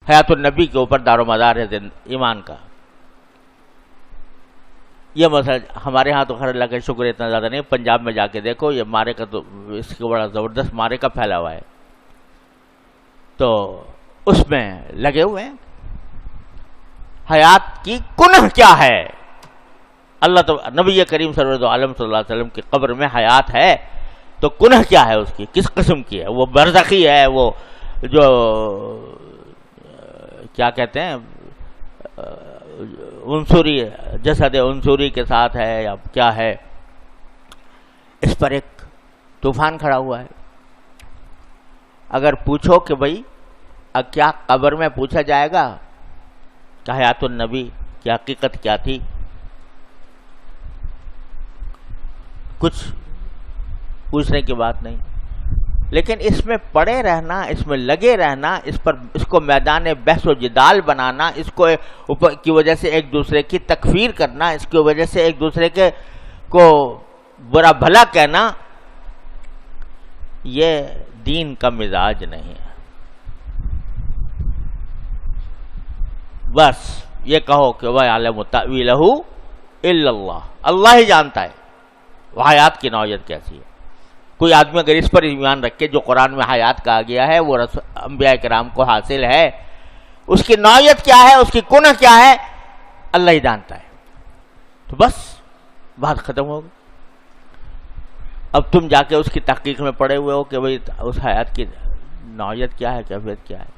حیات النبی کے اوپر دار و مدار ہے ایمان کا. یہ مسئلہ ہمارے ہاں تو خیر اللہ کا شکر اتنا زیادہ نہیں. پنجاب میں جا کے دیکھو یہ مارے کا تو اس کو بڑا زبردست مارے کا پھیلا ہوا ہے. تو اس میں لگے ہوئے ہیں. حیات کی کنہ کیا ہے؟ اللہ تو نبی کریم صلی اللہ علیہ وسلم کی قبر میں حیات ہے تو کنہ کیا ہے اس کی؟ کس قسم کی ہے؟ وہ برزخی ہے، وہ جو کیا کہتے ہیں عنصری جسد عنصری کے ساتھ ہے یا کیا ہے؟ اس پر ایک طوفان کھڑا ہوا ہے. اگر پوچھو کہ بھائی کیا قبر میں پوچھا جائے گا کہ حیات النبی کی حقیقت کیا تھی؟ کچھ پوچھنے کی بات نہیں. لیکن اس میں پڑے رہنا، اس میں لگے رہنا، اس کو میدان بحث و جدال بنانا، اس کو کی وجہ سے ایک دوسرے کی تکفیر کرنا، اس کی وجہ سے ایک دوسرے کو برا بھلا کہنا، یہ دین کا مزاج نہیں ہے. بس یہ کہو کہ وَيَعْلَمُ تَأْوِيلَهُ إِلَّا اللَّهُ، اللہ ہی جانتا ہے وہ حیات کی نوعیت کیسی ہے. کوئی آدمی اگر اس پر ایمان رکھے جو قرآن میں حیات کہا گیا ہے وہ انبیاء کرام کو حاصل ہے، اس کی نوعیت کیا ہے، اس کی کنہ کیا ہے، اللہ ہی جانتا ہے. تو بس بات ختم ہوگی. اب تم جا کے اس کی تحقیق میں پڑے ہوئے ہو کہ بھئی اس حیات کی نوعیت کیا ہے، کیفیت کیا ہے.